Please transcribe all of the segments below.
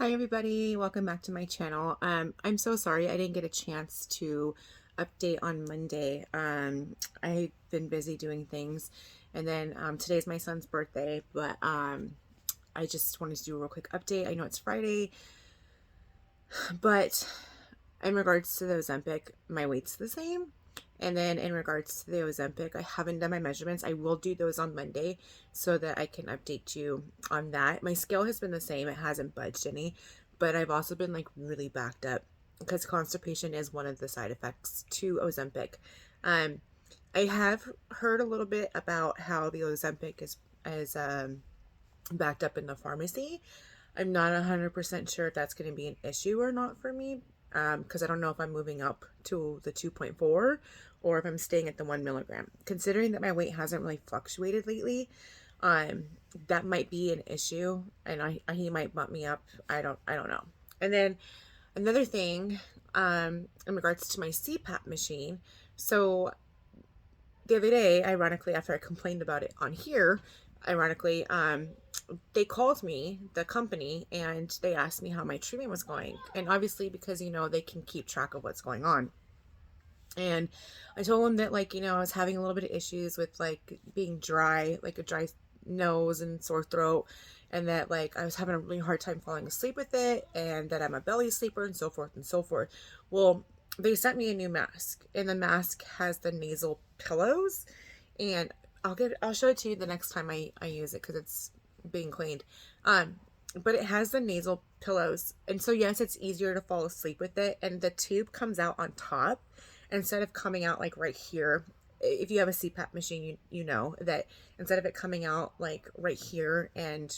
Hi everybody, welcome back to my channel. I'm so sorry I didn't get a chance to update on Monday. I've been busy doing things, and then today's my son's birthday, but I just wanted to do a real quick update. I know it's Friday, but in regards to the Ozempic, my weight's the same. And then in regards to the Ozempic, I haven't done my measurements. I will do those on Monday so that I can update you on that. My scale has been the same. It hasn't budged any, but I've also been like really backed up because constipation is one of the side effects to Ozempic. Um, I have heard a little bit about how the Ozempic is backed up in the pharmacy. I'm not 100% sure if that's going to be an issue or not for me, because I don't know if I'm moving up to the 2.4 or if I'm staying at the 1 milligram. Considering that my weight hasn't really fluctuated lately, that might be an issue, and he might bump me up. I don't know. And then another thing, in regards to my cpap machine. So the other day, ironically, after I complained about it on here, ironically, they called me, the company, and they asked me how my treatment was going. And obviously, because, they can keep track of what's going on. And I told them that, I was having a little bit of issues with, being dry, like a dry nose and sore throat. And that, I was having a really hard time falling asleep with it. And that I'm a belly sleeper and so forth and so forth. Well, they sent me a new mask. And the mask has the nasal pillows. And I'll show it to you the next time I use it, because it's being cleaned. But it has the nasal pillows, and so yes, it's easier to fall asleep with it, and the tube comes out on top instead of coming out like right here. If you have a CPAP machine, you know that instead of it coming out like right here and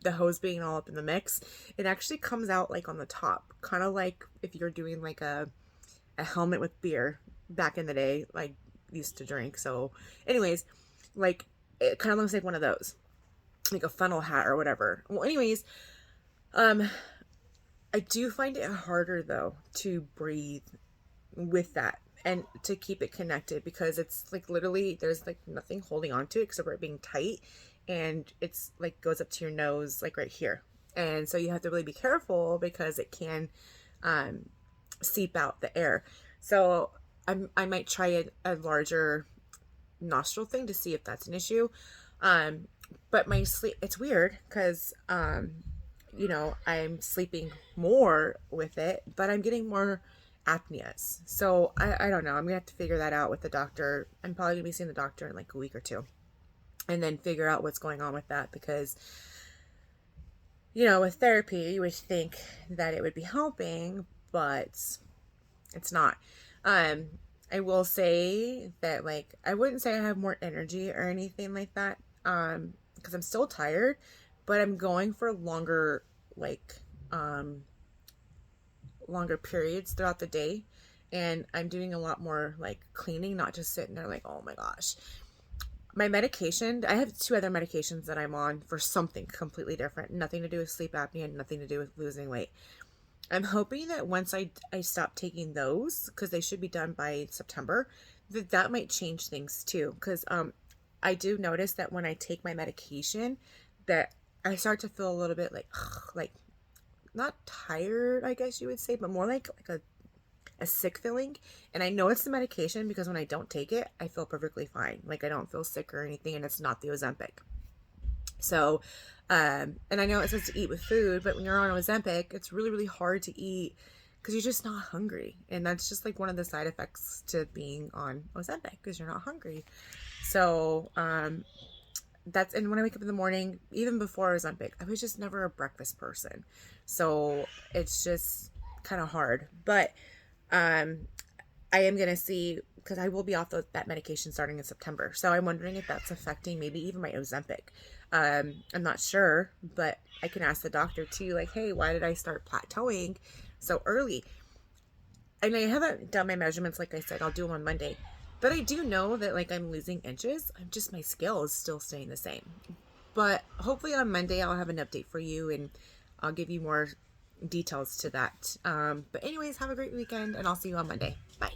the hose being all up in the mix, it actually comes out like on the top, kind of like if you're doing like a helmet with beer back in the day, like used to drink. So anyways, like it kind of looks like one of those, like a funnel hat or whatever. Well, anyways, I do find it harder though to breathe with that and to keep it connected, because it's like literally there's like nothing holding on to it except for it being tight, and it's like goes up to your nose like right here. And so you have to really be careful because it can seep out the air. So I might try a larger nostril thing to see if that's an issue. But my sleep, it's weird because, I'm sleeping more with it, but I'm getting more apneas. So I don't know. I'm gonna have to figure that out with the doctor. I'm probably gonna be seeing the doctor in like a week or two, and then figure out what's going on with that, because, with therapy, you would think that it would be helping, but it's not. I will say that, I wouldn't say I have more energy or anything like that, because I'm still tired, but I'm going for longer, longer periods throughout the day, and I'm doing a lot more, cleaning, not just sitting there like, oh my gosh. My medication, I have 2 other medications that I'm on for something completely different, nothing to do with sleep apnea, nothing to do with losing weight. I'm hoping that once I stop taking those, because they should be done by September, that might change things too. Because I do notice that when I take my medication, that I start to feel a little bit like not tired, I guess you would say, but more like a sick feeling. And I know it's the medication, because when I don't take it, I feel perfectly fine. Like I don't feel sick or anything, and it's not the Ozempic. So, and I know it says to eat with food, but when you're on Ozempic, it's really, really hard to eat because you're just not hungry. And that's just like one of the side effects to being on Ozempic, because you're not hungry. So, and when I wake up in the morning, even before Ozempic, I was just never a breakfast person. So it's just kind of hard. But, I am going to see, because I will be off that medication starting in September. So I'm wondering if that's affecting maybe even my Ozempic. I'm not sure, but I can ask the doctor too, like, hey, why did I start plateauing so early? And I haven't done my measurements. Like I said, I'll do them on Monday. But I do know that I'm losing inches. My scale is still staying the same. But hopefully on Monday I'll have an update for you, and I'll give you more details to that. But anyways, have a great weekend, and I'll see you on Monday. Bye.